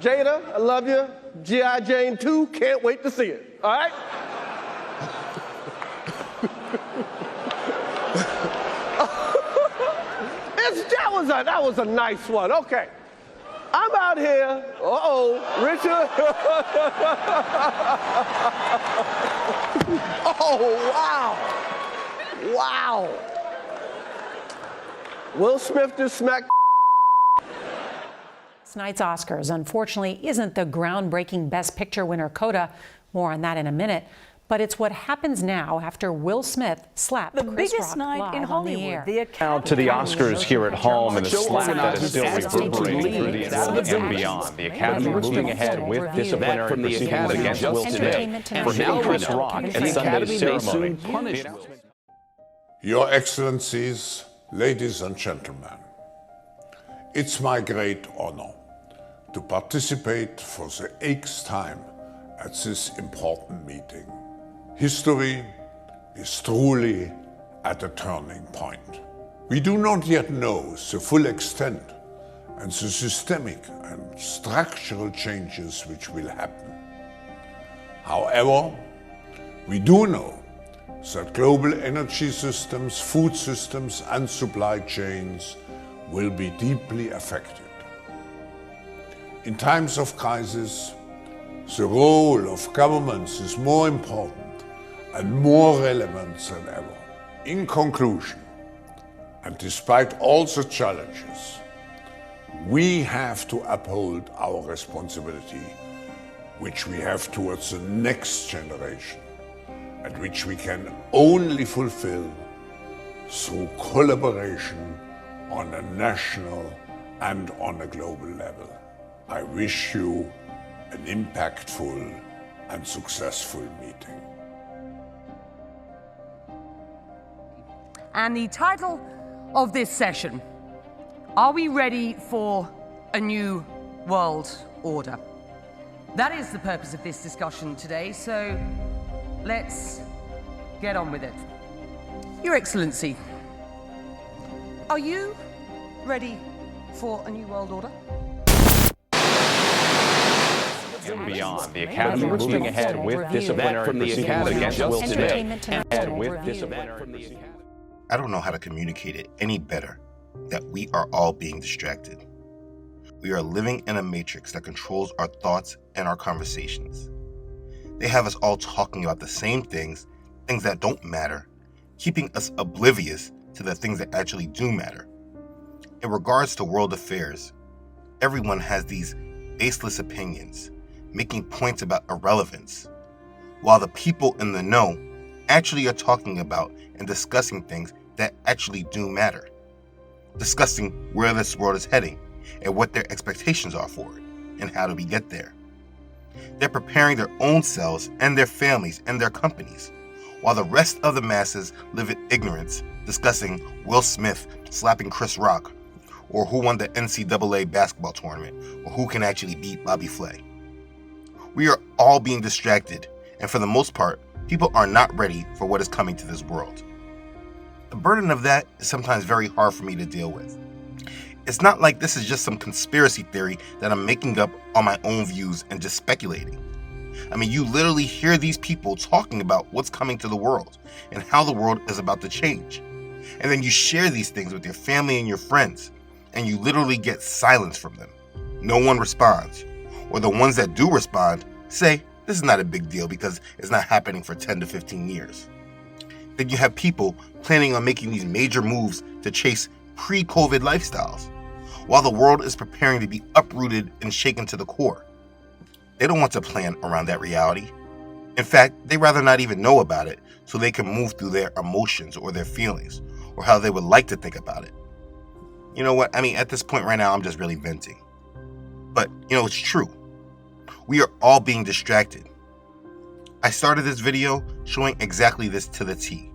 Jada, I love you. G.I. Jane 2, can't wait to see it. All right? That was a nice one. Okay. I'm out here. Richard. Oh, wow. Wow. Will Smith just smacked. Tonight's Oscars, unfortunately, isn't the groundbreaking Best Picture winner Coda. More on that in a minute. But it's what happens now after Will Smith slapped the Chris biggest Rock night live in Hollywood. Now to the Oscars here at home and the slap that is still reverberating through the internet and beyond. The Academy moving ahead with disciplinary proceedings against Will Smith for hitting Chris Rock at Sunday's ceremony. Your Excellencies, ladies and gentlemen, it's my great honor to participate for the 8th time at this important meeting. History is truly at a turning point. We do not yet know the full extent and the systemic and structural changes which will happen. However, we do know that global energy systems, food systems and supply chains will be deeply affected. In times of crisis, the role of governments is more important and more relevant than ever. In conclusion, and despite all the challenges, we have to uphold our responsibility, which we have towards the next generation, and which we can only fulfill through collaboration on a national and on a global level. I wish you an impactful and successful meeting. And the title of this session, are we ready for a new world order? That is the purpose of this discussion today, so let's get on with it. Your Excellency, are you ready for a new world order? And beyond. The Academy moving ahead with disciplinary proceedings against Will Smith. I don't know how to communicate it any better that we are all being distracted. We are living in a matrix that controls our thoughts and our conversations. They have us all talking about the same things that don't matter, keeping us oblivious to the things that actually do matter. In regards to world affairs, everyone has these baseless opinions, making points about irrelevance, while the people in the know actually are talking about and discussing things that actually do matter, discussing where this world is heading and what their expectations are for it and how do we get there. They're preparing their own selves and their families and their companies, while the rest of the masses live in ignorance, discussing Will Smith slapping Chris Rock, or who won the NCAA basketball tournament, or who can actually beat Bobby Flay. We are all being distracted, and for the most part, people are not ready for what is coming to this world. The burden of that is sometimes very hard for me to deal with. It's not like this is just some conspiracy theory that I'm making up on my own views and just speculating. I mean, you literally hear these people talking about what's coming to the world and how the world is about to change. And then you share these things with your family and your friends, and you literally get silence from them. No one responds. Or the ones that do respond say, this is not a big deal because it's not happening for 10 to 15 years. Then you have people planning on making these major moves to chase pre-COVID lifestyles, while the world is preparing to be uprooted and shaken to the core. They don't want to plan around that reality. In fact, they'd rather not even know about it so they can move through their emotions or their feelings or how they would like to think about it. You know what? I mean, at this point right now, I'm just really venting. But, it's true. We are all being distracted. I started this video showing exactly this to the T.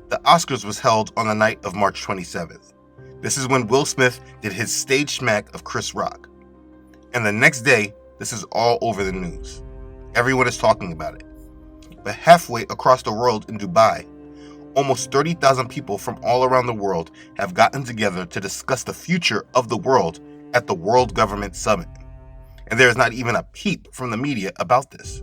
The Oscars was held on the night of March 27th. This is when Will Smith did his stage smack of Chris Rock. And the next day, this is all over the news. Everyone is talking about it. But halfway across the world in Dubai, almost 30,000 people from all around the world have gotten together to discuss the future of the world at the World Government Summit. And there is not even a peep from the media about this.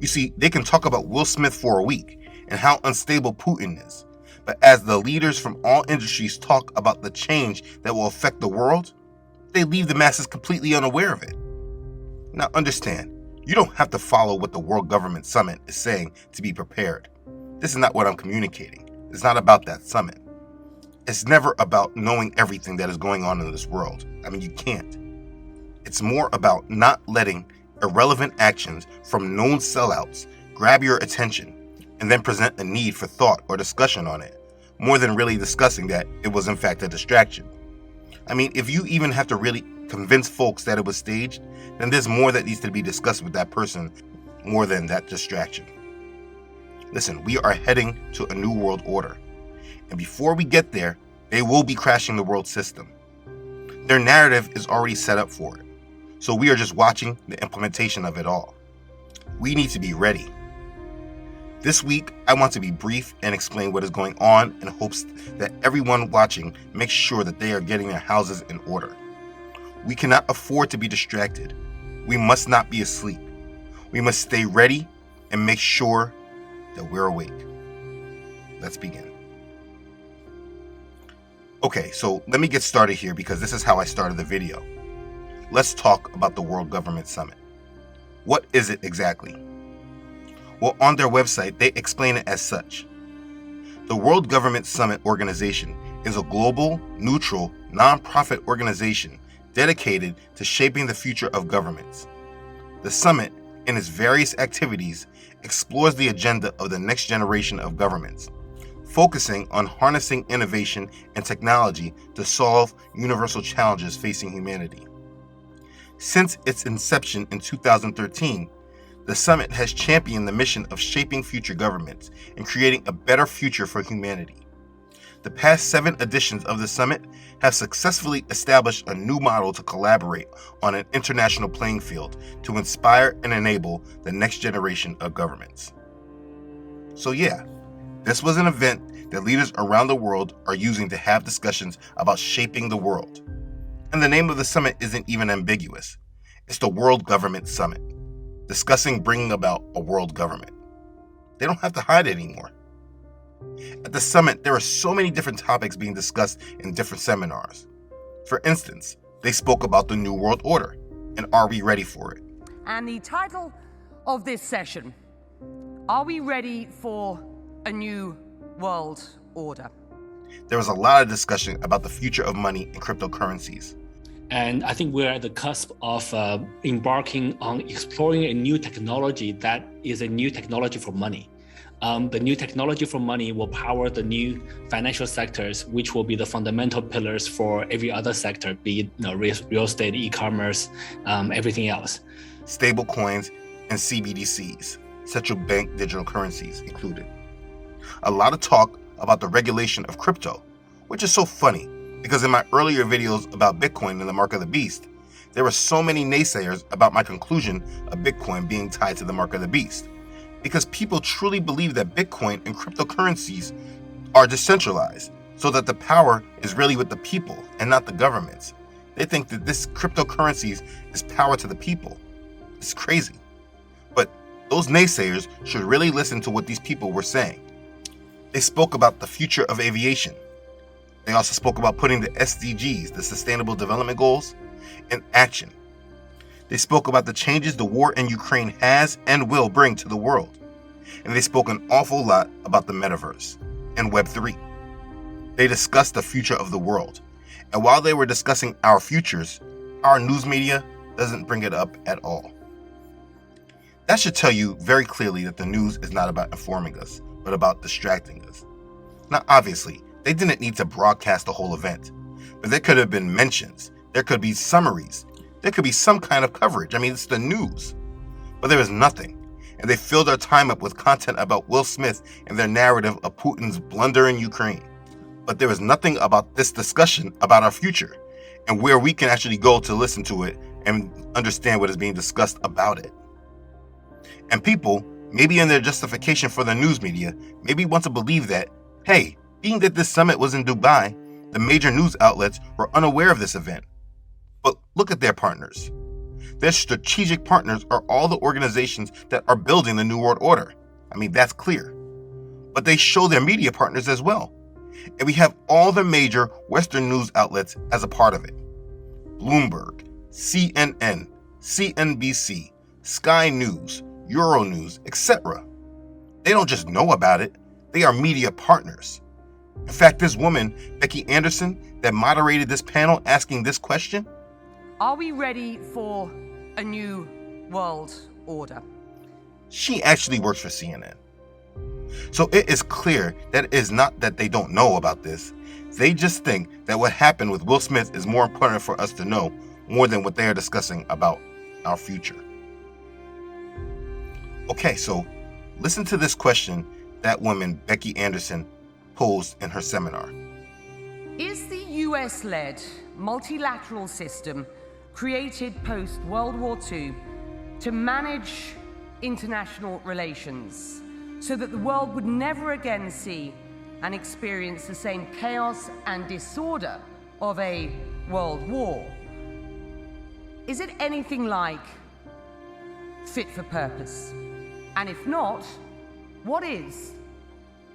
You see, they can talk about Will Smith for a week and how unstable Putin is. But as the leaders from all industries talk about the change that will affect the world, they leave the masses completely unaware of it. Now understand, you don't have to follow what the World Government Summit is saying to be prepared. This is not what I'm communicating. It's not about that summit. It's never about knowing everything that is going on in this world. I mean, you can't. It's more about not letting irrelevant actions from known sellouts grab your attention and then present a need for thought or discussion on it, more than really discussing that it was in fact a distraction. I mean, if you even have to really convince folks that it was staged, then there's more that needs to be discussed with that person more than that distraction. Listen, we are heading to a new world order. And before we get there, they will be crashing the world system. Their narrative is already set up for it. So we are just watching the implementation of it all. We need to be ready. This week, I want to be brief and explain what is going on in hopes that everyone watching makes sure that they are getting their houses in order. We cannot afford to be distracted. We must not be asleep. We must stay ready and make sure that we're awake. Let's begin. Okay, so let me get started here because this is how I started the video. Let's talk about the World Government Summit. What is it exactly? Well, on their website, they explain it as such. The World Government Summit organization is a global, neutral, non-profit organization dedicated to shaping the future of governments. The summit, in its various activities, explores the agenda of the next generation of governments, focusing on harnessing innovation and technology to solve universal challenges facing humanity. Since its inception in 2013, the summit has championed the mission of shaping future governments and creating a better future for humanity. The past 7 editions of the summit have successfully established a new model to collaborate on an international playing field to inspire and enable the next generation of governments. So yeah, this was an event that leaders around the world are using to have discussions about shaping the world. And the name of the summit isn't even ambiguous. It's the World Government Summit, discussing bringing about a world government. They don't have to hide it anymore. At the summit, there are so many different topics being discussed in different seminars. For instance, they spoke about the New World Order, and are we ready for it? And the title of this session, are we ready for a new world order? There was a lot of discussion about the future of money and cryptocurrencies. And I think we're at the cusp of embarking on exploring a new technology that is a new technology for money. The new technology for money will power the new financial sectors, which will be the fundamental pillars for every other sector, be it real estate, e-commerce, everything else. Stable coins and CBDCs, central bank digital currencies included. A lot of talk about the regulation of crypto, which is so funny because in my earlier videos about Bitcoin and the mark of the beast, there were so many naysayers about my conclusion of Bitcoin being tied to the mark of the beast, because people truly believe that Bitcoin and cryptocurrencies are decentralized, so that the power is really with the people and not the governments. They think that this cryptocurrencies is power to the people. It's crazy. But those naysayers should really listen to what these people were saying. They spoke about the future of aviation. They also spoke about putting the SDGs, the Sustainable Development Goals, in action. They spoke about the changes the war in Ukraine has and will bring to the world. And they spoke an awful lot about the metaverse and Web3. They discussed the future of the world. And while they were discussing our futures, our news media doesn't bring it up at all. That should tell you very clearly that the news is not about informing us, but about distracting us. Now, obviously, they didn't need to broadcast the whole event, but there could have been mentions. There could be summaries. There could be some kind of coverage. I mean, it's the news. But there was nothing. And they filled our time up with content about Will Smith and their narrative of Putin's blunder in Ukraine. But there was nothing about this discussion about our future and where we can actually go to listen to it and understand what is being discussed about it. And people, maybe in their justification for the news media, maybe want to believe that, hey, being that this summit was in Dubai, the major news outlets were unaware of this event. But look at their partners. Their strategic partners are all the organizations that are building the New World Order. I mean, that's clear. But they show their media partners as well. And we have all the major Western news outlets as a part of it. Bloomberg, CNN, CNBC, Sky News, Euronews, etc. They don't just know about it, they are media partners. In fact, this woman, Becky Anderson, that moderated this panel asking this question, are we ready for a new world order? She actually works for CNN. So it is clear that it is not that they don't know about this. They just think that what happened with Will Smith is more important for us to know more than what they are discussing about our future. Okay, so listen to this question that woman, Becky Anderson, posed in her seminar. Is the US-led multilateral system created post-World War II to manage international relations so that the world would never again see and experience the same chaos and disorder of a world war? Is it anything like fit for purpose? And if not, what is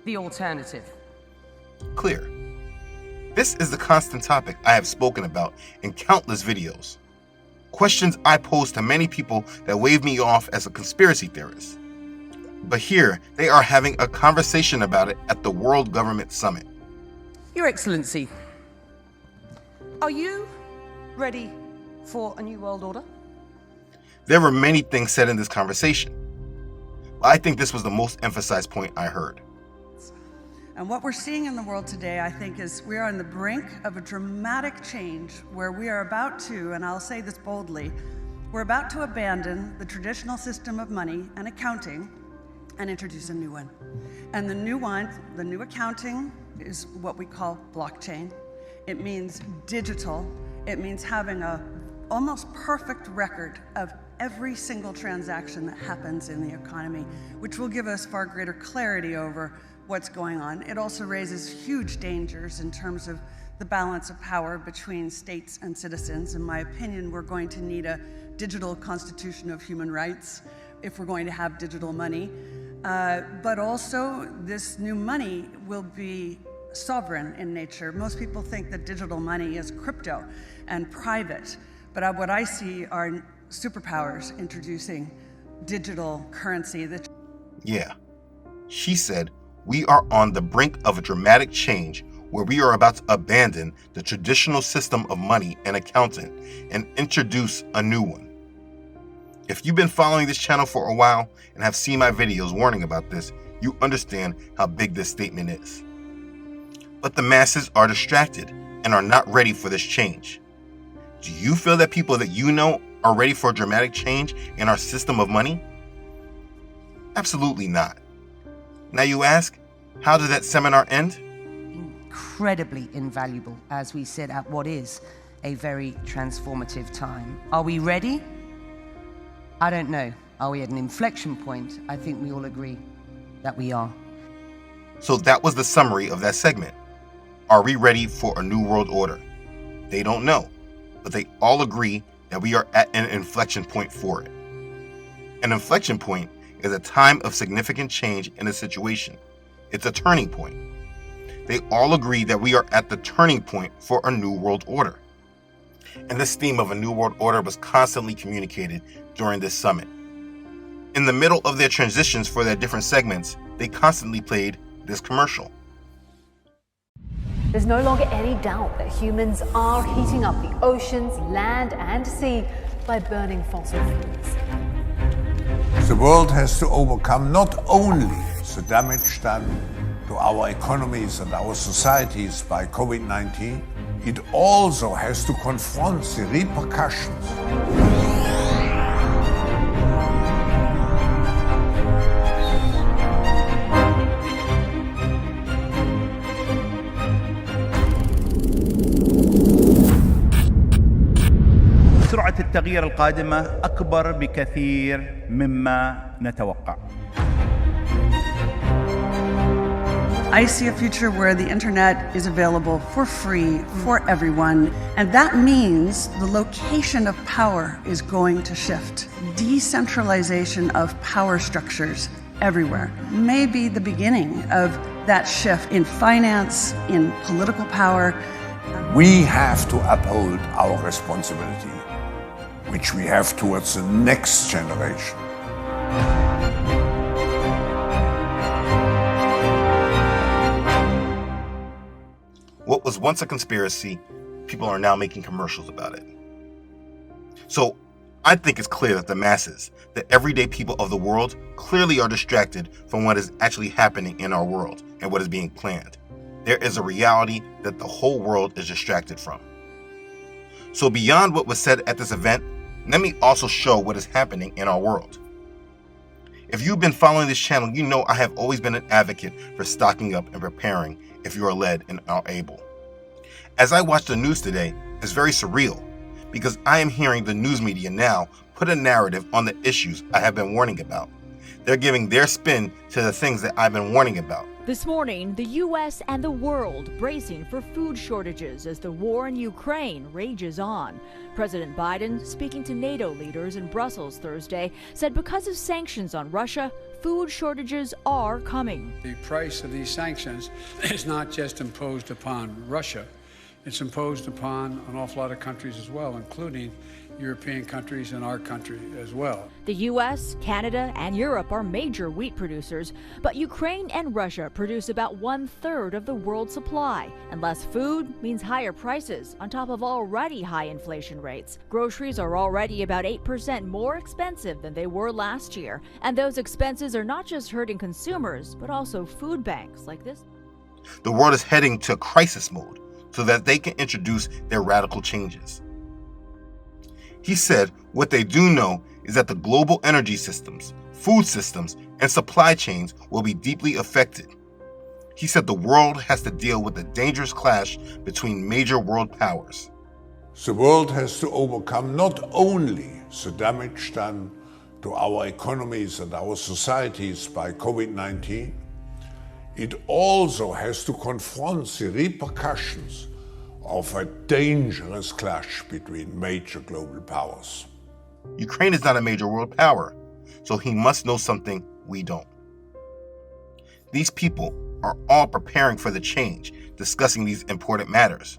the alternative? Clear. This is the constant topic I have spoken about in countless videos. Questions I pose to many people that wave me off as a conspiracy theorist. But here, they are having a conversation about it at the World Government Summit. Your Excellency, are you ready for a new world order? There were many things said in this conversation, but I think this was the most emphasized point I heard. And what we're seeing in the world today, I think, is we are on the brink of a dramatic change where we are about to, and I'll say this boldly, we're about to abandon the traditional system of money and accounting and introduce a new one. And the new one, the new accounting, is what we call blockchain. It means digital. It means having a almost perfect record of every single transaction that happens in the economy, which will give us far greater clarity over what's going on. It also raises huge dangers in terms of the balance of power between states and citizens. In my opinion, we're going to need a digital constitution of human rights if we're going to have digital money. But also, this new money will be sovereign in nature. Most people think that digital money is crypto and private, but what I see are superpowers introducing digital currency. Yeah, she said, we are on the brink of a dramatic change where we are about to abandon the traditional system of money and accounting and introduce a new one. If you've been following this channel for a while and have seen my videos warning about this, you understand how big this statement is. But the masses are distracted and are not ready for this change. Do you feel that people that you know are ready for a dramatic change in our system of money? Absolutely not. Now you ask, how did that seminar end? Incredibly invaluable as we set at what is a very transformative time. Are we ready? I don't know. Are we at an inflection point? I think we all agree that we are. So that was the summary of that segment. Are we ready for a new world order? They don't know, but they all agree that we are at an inflection point for it. An inflection point is a time of significant change in a situation. It's a turning point. They all agree that we are at the turning point for a new world order. And this theme of a new world order was constantly communicated during this summit. In the middle of their transitions for their different segments, they constantly played this commercial. There's no longer any doubt that humans are heating up the oceans, land, and sea by burning fossil fuels. The world has to overcome not only the damage done to our economies and our societies by COVID-19, it also has to confront the repercussions. سرعة التغيير القادمة أكبر بكثير مما نتوقع. I see a future where the internet is available for free for everyone, and that means the location of power is going to shift. Decentralization of power structures everywhere may be the beginning of that shift in finance, in political power. We have to uphold our responsibility, which we have towards the next generation. What was once a conspiracy, people are now making commercials about it. So I think it's clear that the masses, the everyday people of the world, clearly are distracted from what is actually happening in our world and what is being planned. There is a reality that the whole world is distracted from. So beyond what was said at this event, let me also show what is happening in our world. If you've been following this channel, you know I have always been an advocate for stocking up and preparing if you are led and are able. As I watch the news today, it's very surreal because I am hearing the news media now put a narrative on the issues I have been warning about. They're giving their spin to the things that I've been warning about. This morning, the U.S. and the world bracing for food shortages as the war in Ukraine rages on. President Biden, speaking to NATO leaders in Brussels Thursday, said because of sanctions on Russia, food shortages are coming. The price of these sanctions is not just imposed upon Russia, it's imposed upon an awful lot of countries as well, including European countries and our country as well. The U.S., Canada, and Europe are major wheat producers, but Ukraine and Russia produce about 1/3 of the world's supply. And less food means higher prices on top of already high inflation rates. Groceries are already about 8% more expensive than they were last year. And those expenses are not just hurting consumers, but also food banks like this. The world is heading to crisis mode so that they can introduce their radical changes. He said what they do know is that the global energy systems, food systems, and supply chains will be deeply affected. He said the world has to deal with the dangerous clash between major world powers. The world has to overcome not only the damage done to our economies and our societies by COVID-19, it also has to confront the repercussions of a dangerous clash between major global powers. Ukraine is not a major world power, so he must know something we don't. These people are all preparing for the change, discussing these important matters,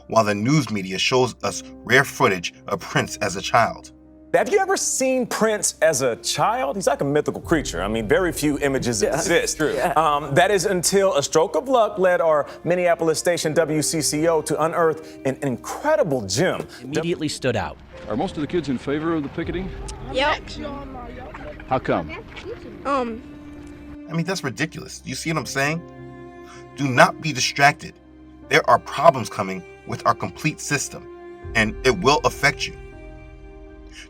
while the news media shows us rare footage of Prince as a child. Have you ever seen Prince as a child? He's like a mythical creature. I mean, very few images exist. True. That is until a stroke of luck led our Minneapolis station WCCO to unearth an incredible gem. Immediately stood out. Are most of the kids in favor of the picketing? Yep. How come? I mean, that's ridiculous. You see what I'm saying? Do not be distracted. There are problems coming with our complete system, and it will affect you.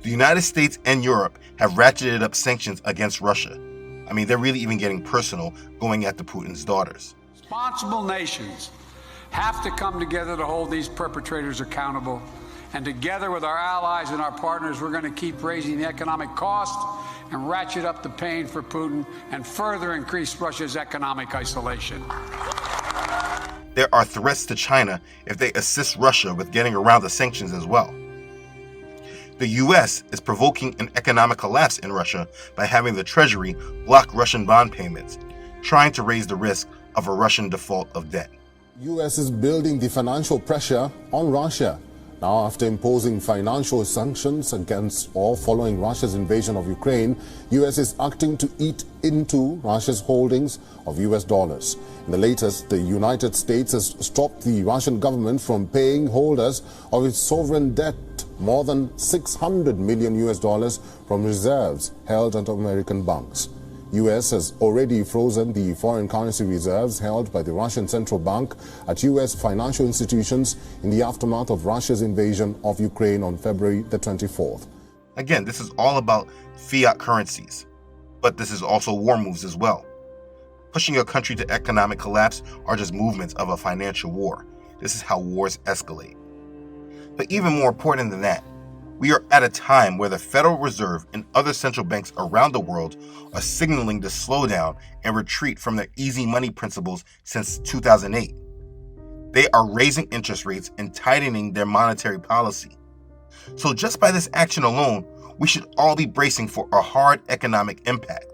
The United States and Europe have ratcheted up sanctions against Russia. I mean, they're really even getting personal, going after Putin's daughters. Responsible nations have to come together to hold these perpetrators accountable. And together with our allies and our partners, we're going to keep raising the economic cost and ratchet up the pain for Putin and further increase Russia's economic isolation. There are threats to China if they assist Russia with getting around the sanctions as well. The U.S. is provoking an economic collapse in Russia by having the Treasury block Russian bond payments, trying to raise the risk of a Russian default of debt. U.S. is building the financial pressure on Russia. Now, after imposing financial sanctions against or following Russia's invasion of Ukraine, U.S. is acting to eat into Russia's holdings of U.S. dollars. In the latest, the United States has stopped the Russian government from paying holders of its sovereign debt more than $600 million US from reserves held at American banks. U.S. has already frozen the foreign currency reserves held by the Russian central bank at U.S. financial institutions in the aftermath of Russia's invasion of Ukraine on February the 24th. Again, this is all about fiat currencies, but this is also war moves as well. Pushing a country to economic collapse are just movements of a financial war. This is how wars escalate. But even more important than that, We are at a time where the Federal Reserve and other central banks around the world are signaling the slowdown and retreat from their easy money principles since 2008. They are raising interest rates and tightening their monetary policy. So just by this action alone, we should all be bracing for a hard economic impact.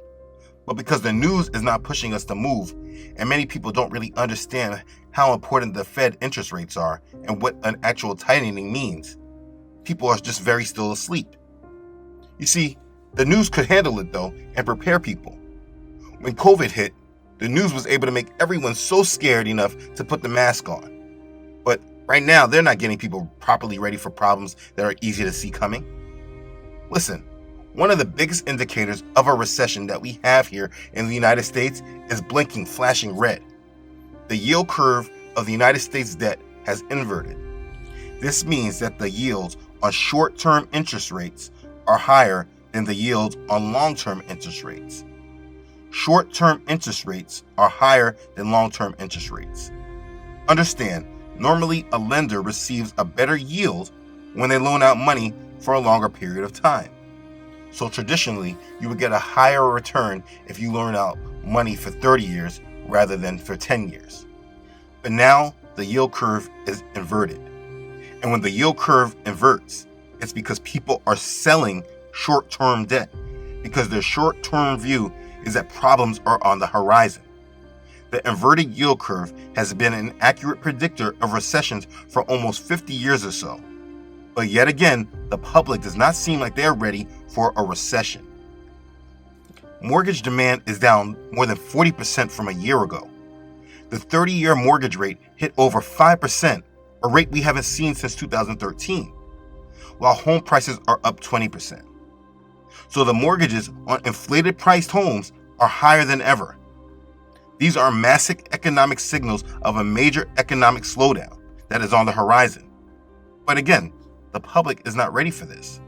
But because the news is not pushing us to move, and many people don't really understand how important the Fed interest rates are and what an actual tightening means, people are just very still asleep. You see, the news could handle it though and prepare people. When COVID hit, the news was able to make everyone so scared enough to put the mask on. But right now, they're not getting people properly ready for problems that are easy to see coming. Listen, one of the biggest indicators of a recession that we have here in the United States is blinking, flashing red. The yield curve of the United States debt has inverted. This means that the yields on short-term interest rates are higher than the yields on long-term interest rates. Short-term interest rates are higher than long-term interest rates. Understand, normally a lender receives a better yield when they loan out money for a longer period of time. So traditionally, you would get a higher return if you loan out money for 30 years rather than for 10 years. But now the yield curve is inverted. And when the yield curve inverts, it's because people are selling short-term debt because their short-term view is that problems are on the horizon. The inverted yield curve has been an accurate predictor of recessions for almost 50 years or so. But yet again, the public does not seem like they're ready for a recession. Mortgage demand is down more than 40% from a year ago. The 30-year mortgage rate hit over 5%, a rate we haven't seen since 2013, while home prices are up 20%. So the mortgages on inflated priced homes are higher than ever. These are massive economic signals of a major economic slowdown that is on the horizon. But again, the public is not ready for this.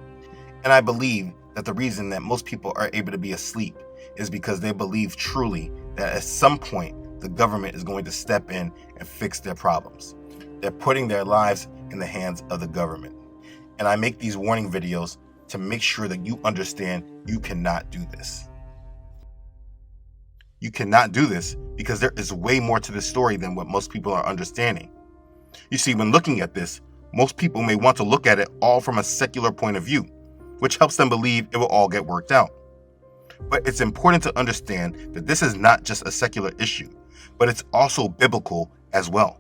And I believe that the reason that most people are able to be asleep is because they believe truly that at some point the government is going to step in and fix their problems. They're putting their lives in the hands of the government. And I make these warning videos to make sure that you understand you cannot do this. You cannot do this because there is way more to this story than what most people are understanding. You see, when looking at this, most people may want to look at it all from a secular point of view, which helps them believe it will all get worked out. But it's important to understand that this is not just a secular issue, but it's also biblical as well.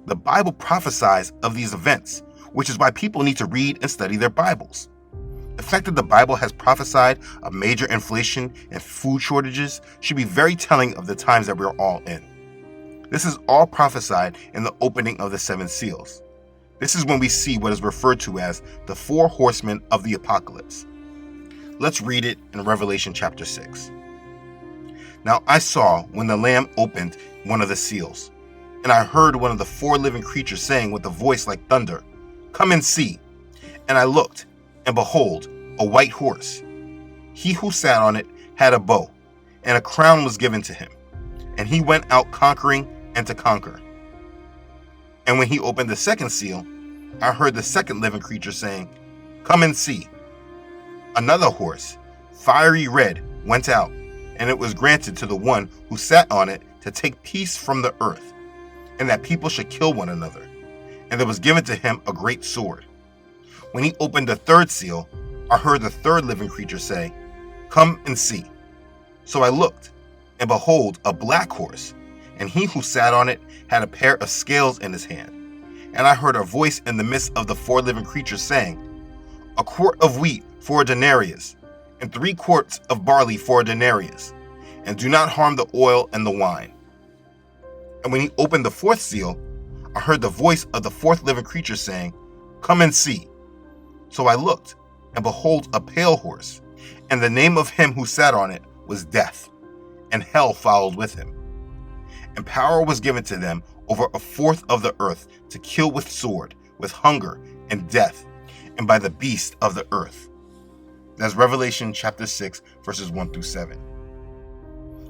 The Bible prophesies of these events, which is why people need to read and study their Bibles. The fact that the Bible has prophesied of major inflation and food shortages should be very telling of the times that we're all in. This is all prophesied in the opening of the 7 seals. This is when we see what is referred to as the 4 horsemen of the apocalypse. Let's read it in Revelation chapter 6. Now I saw when the Lamb opened one of the seals, and I heard one of the 4 living creatures saying with a voice like thunder, "Come and see." And I looked, and behold, a white horse. He who sat on it had a bow, and a crown was given to him, and he went out conquering and to conquer. And when he opened the 2nd seal, I heard the 2nd living creature saying, "Come and see." Another horse, fiery red, went out, and it was granted to the one who sat on it to take peace from the earth, and that people should kill one another. And there was given to him a great sword. When he opened the 3rd seal, I heard the 3rd living creature say, "Come and see." So I looked, and behold, a black horse, and he who sat on it had a pair of scales in his hand. And I heard a voice in the midst of the 4 living creatures saying, "A quart of wheat for a denarius, and 3 quarts of barley for a denarius, and do not harm the oil and the wine." And when he opened the 4th seal, I heard the voice of the 4th living creature saying, "Come and see." So I looked, and behold, a pale horse, and the name of him who sat on it was Death, and hell followed with him. And power was given to them over a 1/4 of the earth to kill with sword, with hunger, and death, and by the beast of the earth. That's Revelation chapter 6, verses 1 through 7.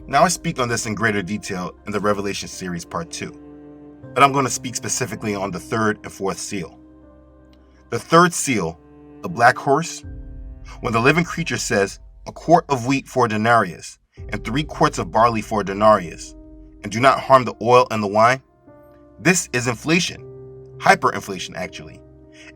Now I speak on this in greater detail in the Revelation series part 2, but I'm going to speak specifically on the 3rd and 4th seal. The 3rd seal the black horse? When the living creature says, a quart of wheat for a denarius, and 3 quarts of barley for a denarius, and do not harm the oil and the wine? This is inflation, hyperinflation actually,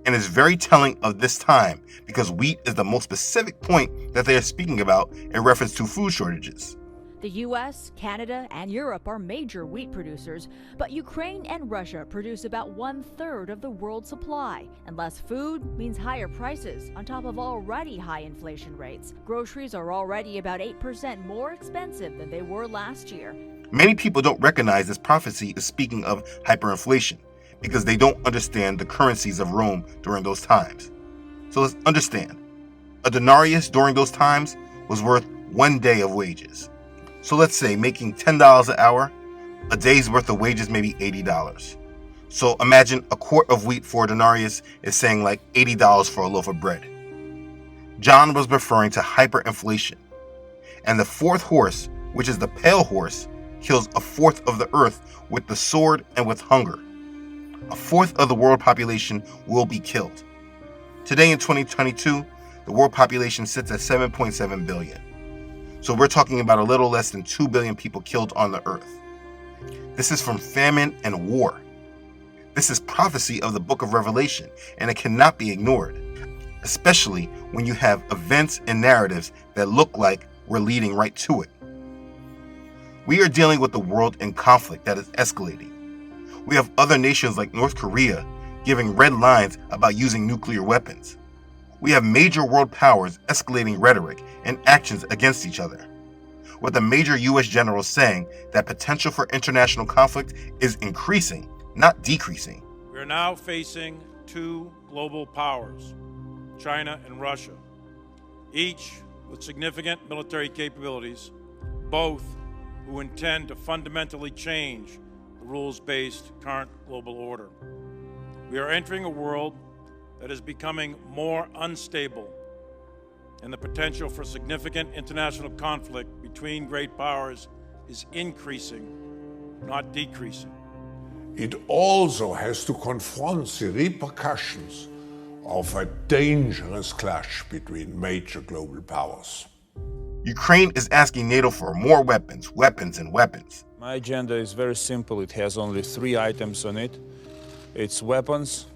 and is very telling of this time because wheat is the most specific point that they are speaking about in reference to food shortages. The U.S., Canada, and Europe are major wheat producers, but Ukraine and Russia produce about 1/3 of the world's supply. And less food means higher prices on top of already high inflation rates. Groceries are already about 8% more expensive than they were last year. Many people don't recognize this prophecy is speaking of hyperinflation because they don't understand the currencies of Rome during those times. So let's understand. A denarius during those times was worth 1 day of wages. So let's say making $10 an hour, a day's worth of wages may be $80. So imagine a quart of wheat for a denarius is saying like $80 for a loaf of bread. John was referring to hyperinflation. And the 4th horse, which is the pale horse, kills 1/4 of the earth with the sword and with hunger. 1/4 of the world population will be killed. Today in 2022, the world population sits at 7.7 billion. So we're talking about a little less than 2 billion people killed on the earth. This is from famine and war. This is prophecy of the book of Revelation, and it cannot be ignored, especially when you have events and narratives that look like we're leading right to it. We are dealing with a world in conflict that is escalating. We have other nations like North Korea giving red lines about using nuclear weapons. We have major world powers escalating rhetoric and actions against each other, with a major U.S. general saying that potential for international conflict is increasing, not decreasing. We are now facing 2 global powers, China and Russia, each with significant military capabilities, both who intend to fundamentally change the rules-based current global order. We are entering a world that is becoming more unstable, and the potential for significant international conflict between great powers is increasing, not decreasing. It also has to confront the repercussions of a dangerous clash between major global powers. Ukraine is asking NATO for more weapons, and weapons. My agenda is very simple. It has only 3 items on it. It's weapons,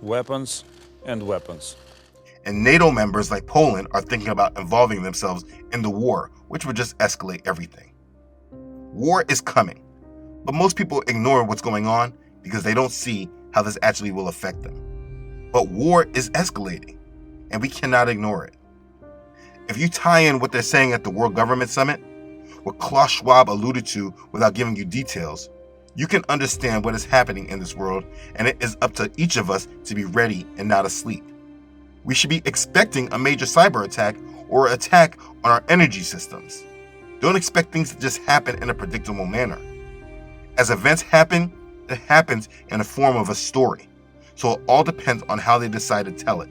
weapons, and weapons. And NATO members like Poland are thinking about involving themselves in the war, which would just escalate everything. War is coming, but most people ignore what's going on because they don't see how this actually will affect them. But war is escalating, and we cannot ignore it. If you tie in what they're saying at the World Government Summit, what Klaus Schwab alluded to without giving you details, you can understand what is happening in this world, and it is up to each of us to be ready and not asleep. We should be expecting a major cyber attack or attack on our energy systems. Don't expect things to just happen in a predictable manner. As events happen, it happens in the form of a story. So it all depends on how they decide to tell it.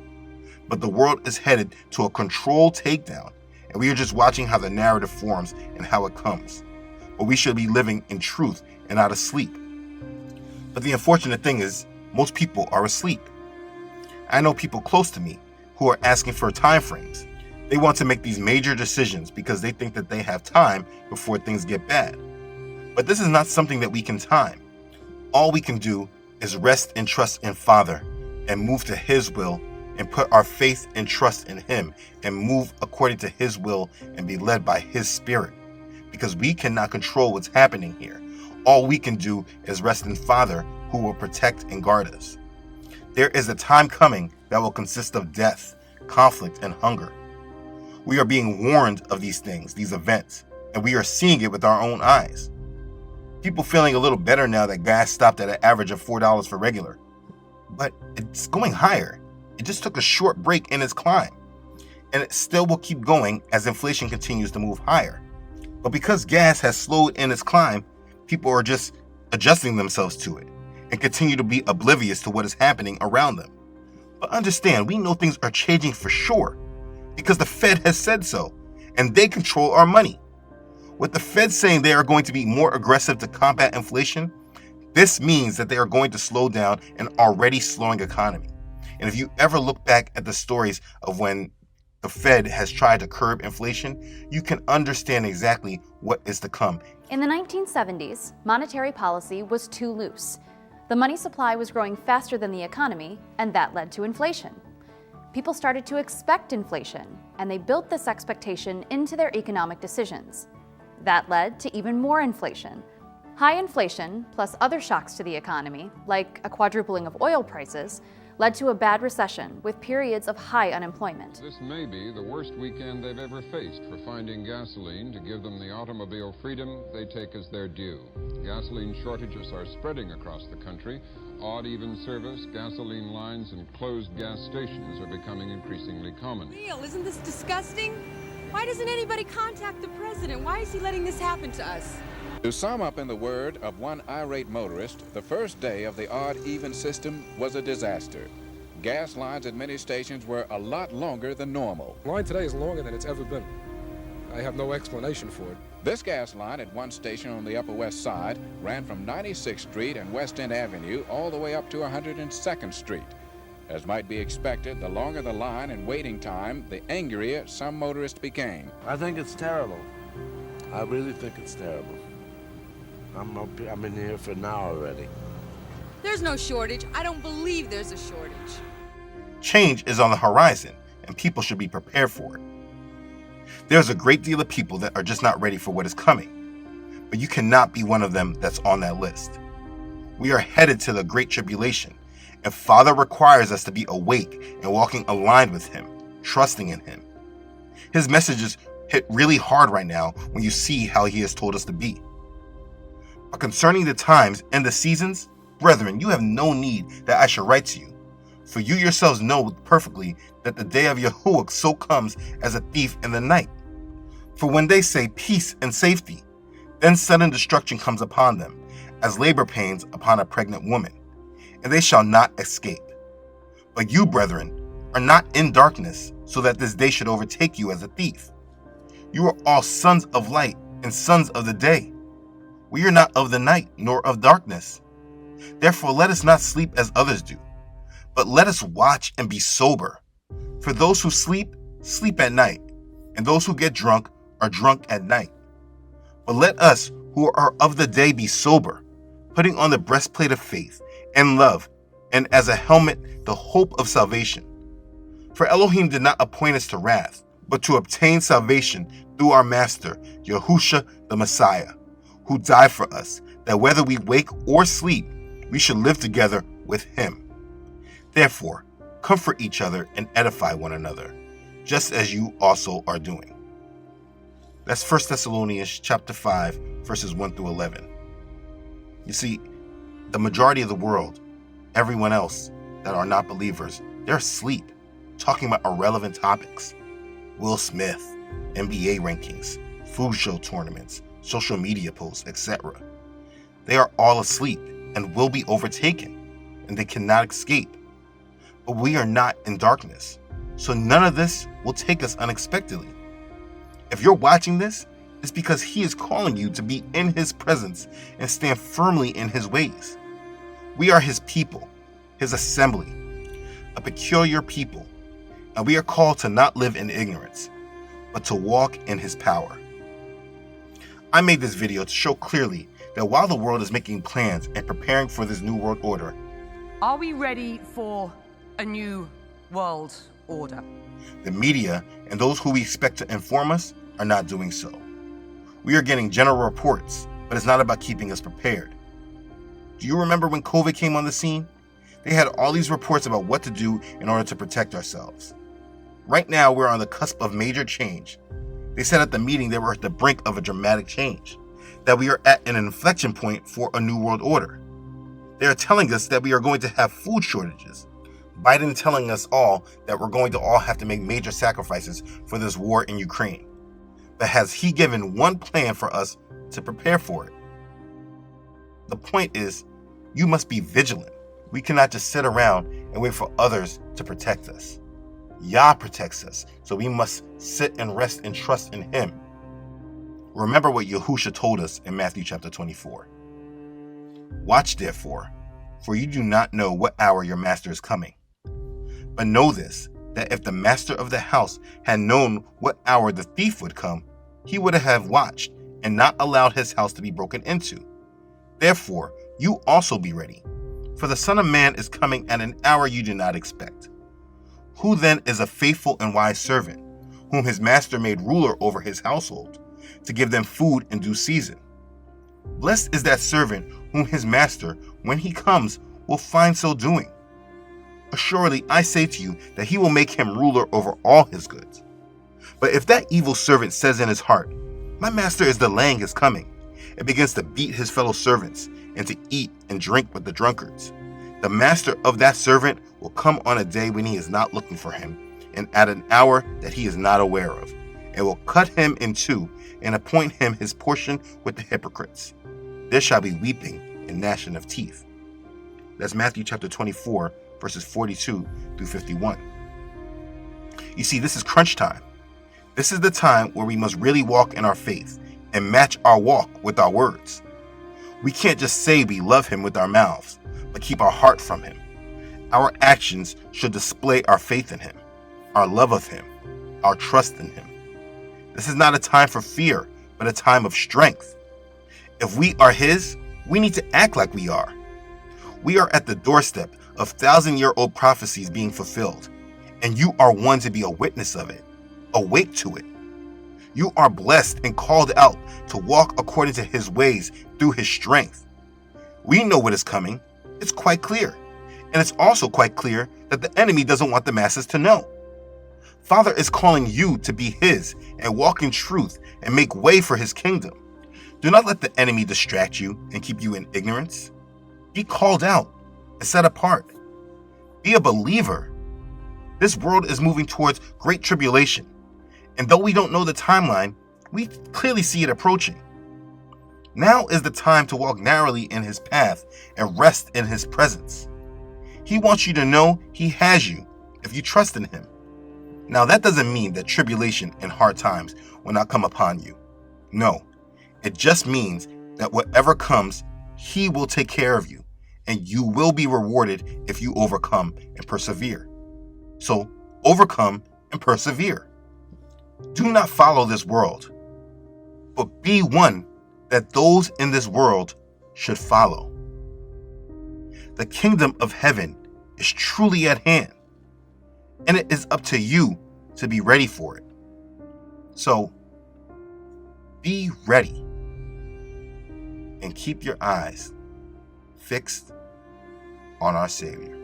But the world is headed to a controlled takedown, and we are just watching how the narrative forms and how it comes. But we should be living in truth and not asleep. But the unfortunate thing is, most people are asleep. I know people close to me who are asking for time frames. They want to make these major decisions because they think that they have time before things get bad. But this is not something that we can time. All we can do is rest and trust in Father and move to His will and put our faith and trust in Him and move according to His will and be led by His Spirit. Because we cannot control what's happening here. All we can do is rest in Father who will protect and guard us. There is a time coming that will consist of death, conflict, and hunger. We are being warned of these things, these events, and we are seeing it with our own eyes. People feeling a little better now that gas stopped at an average of $4 for regular. But it's going higher. It just took a short break in its climb. And it still will keep going as inflation continues to move higher. But because gas has slowed in its climb, people are just adjusting themselves to it and continue to be oblivious to what is happening around them. But understand, we know things are changing for sure because the Fed has said so, and they control our money. With the Fed saying they are going to be more aggressive to combat inflation, this means that they are going to slow down an already slowing economy. And if you ever look back at the stories of when the Fed has tried to curb inflation, you can understand exactly what is to come. In the 1970s, monetary policy was too loose. The money supply was growing faster than the economy, and that led to inflation. People started to expect inflation, and they built this expectation into their economic decisions. That led to even more inflation. High inflation, plus other shocks to the economy, like a quadrupling of oil prices, led to a bad recession with periods of high unemployment. This may be the worst weekend they've ever faced for finding gasoline to give them the automobile freedom they take as their due. Gasoline shortages are spreading across the country. Odd even service, gasoline lines, and closed gas stations are becoming increasingly common. Neil, isn't this disgusting? Why doesn't anybody contact the president? Why is he letting this happen to us? To sum up in the word of one irate motorist, the first day of the odd-even system was a disaster. Gas lines at many stations were a lot longer than normal. Line today is longer than it's ever been. I have no explanation for it. This gas line at one station on the Upper West Side ran from 96th Street and West End Avenue all the way up to 102nd Street. As might be expected, the longer the line and waiting time, the angrier some motorists became. I think it's terrible. I really think it's terrible. I'm in here for an hour already. There's no shortage. I don't believe there's a shortage. Change is on the horizon, and people should be prepared for it. There's a great deal of people that are just not ready for what is coming, but you cannot be one of them that's on that list. We are headed to the Great Tribulation, and Father requires us to be awake and walking aligned with Him, trusting in Him. His messages hit really hard right now when you see how He has told us to be. But concerning the times and the seasons, brethren, you have no need that I should write to you. For you yourselves know perfectly that the day of Yahuwah so comes as a thief in the night. For when they say peace and safety, then sudden destruction comes upon them, as labor pains upon a pregnant woman, and they shall not escape. But you, brethren, are not in darkness, so that this day should overtake you as a thief. You are all sons of light and sons of the day. We are not of the night, nor of darkness. Therefore let us not sleep as others do, but let us watch and be sober. For those who sleep, sleep at night, and those who get drunk are drunk at night. But let us who are of the day be sober, putting on the breastplate of faith and love, and as a helmet the hope of salvation. For Elohim did not appoint us to wrath, but to obtain salvation through our Master, Yahushua the Messiah, who died for us, that whether we wake or sleep, we should live together with Him. Therefore, comfort each other and edify one another, just as you also are doing. That's 1 Thessalonians chapter 5, verses 1 through 11. You see, the majority of the world, everyone else that are not believers, they're asleep, talking about irrelevant topics. Will Smith, NBA rankings, food show tournaments, social media posts, etc. They are all asleep and will be overtaken, and they cannot escape. But we are not in darkness, so none of this will take us unexpectedly. If you're watching this, it's because He is calling you to be in His presence and stand firmly in His ways. We are His people, His assembly, a peculiar people, and we are called to not live in ignorance, but to walk in His power. I made this video to show clearly that while the world is making plans and preparing for this new world order, are we ready for a new world order? The media and those who we expect to inform us are not doing so. We are getting general reports, but it's not about keeping us prepared. Do you remember when COVID came on the scene? They had all these reports about what to do in order to protect ourselves. Right now, we're on the cusp of major change. They said at the meeting they were at the brink of a dramatic change, that we are at an inflection point for a new world order. They are telling us that we are going to have food shortages. Biden telling us all that we're going to all have to make major sacrifices for this war in Ukraine. But has He given one plan for us to prepare for it? The point is, you must be vigilant. We cannot just sit around and wait for others to protect us. Yah protects us, so we must sit and rest and trust in Him. Remember what Yahushua told us in Matthew chapter 24. Watch therefore, for you do not know what hour your master is coming. But know this, that if the master of the house had known what hour the thief would come, he would have watched and not allowed his house to be broken into. Therefore, you also be ready, for the Son of Man is coming at an hour you do not expect. Who then is a faithful and wise servant, whom his master made ruler over his household, to give them food in due season? Blessed is that servant whom his master, when he comes, will find so doing. Assuredly, I say to you that he will make him ruler over all his goods. But if that evil servant says in his heart, my master is delaying his coming, and begins to beat his fellow servants and to eat and drink with the drunkards, the master of that servant will come on a day when he is not looking for him, and at an hour that he is not aware of, and will cut him in two and appoint him his portion with the hypocrites. There shall be weeping and gnashing of teeth. That's Matthew chapter 24, verses 42 through 51. You see, this is crunch time. This is the time where we must really walk in our faith and match our walk with our words. We can't just say we love him with our mouths, but keep our heart from him. Our actions should display our faith in him, our love of him, our trust in him. This is not a time for fear, but a time of strength. If we are his, we need to act like we are. We are at the doorstep of 1,000-year-old prophecies being fulfilled, and you are one to be a witness of it. Awake to it. You are blessed and called out to walk according to his ways through his strength. We know what is coming. It's quite clear. And it's also quite clear that the enemy doesn't want the masses to know. Father is calling you to be his and walk in truth and make way for his kingdom. Do not let the enemy distract you and keep you in ignorance. Be called out and set apart. Be a believer. This world is moving towards Great Tribulation. And though we don't know the timeline, we clearly see it approaching. Now is the time to walk narrowly in his path and rest in his presence. He wants you to know he has you if you trust in him. Now that doesn't mean that tribulation and hard times will not come upon you. No, it just means that whatever comes, he will take care of you, and you will be rewarded if you overcome and persevere. So overcome and persevere. Do not follow this world, but be one that those in this world should follow. The kingdom of heaven is truly at hand, and it is up to you to be ready for it. So, be ready and keep your eyes fixed on our Savior.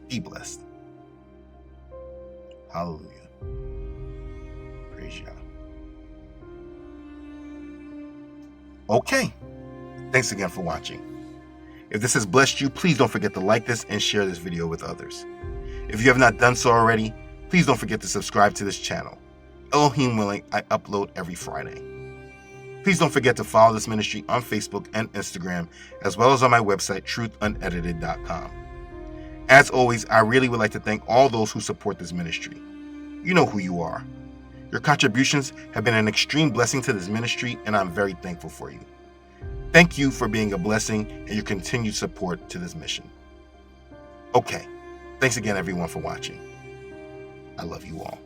Be blessed. Hallelujah. Praise God. Okay. Thanks again for watching. If this has blessed you, please don't forget to like this and share this video with others. If you have not done so already, please don't forget to subscribe to this channel. Elohim willing, I upload every Friday. Please don't forget to follow this ministry on Facebook and Instagram, as well as on my website, truthunedited.com. As always, I really would like to thank all those who support this ministry. You know who you are. Your contributions have been an extreme blessing to this ministry, and I'm very thankful for you. Thank you for being a blessing and your continued support to this mission. Okay, thanks again everyone for watching. I love you all.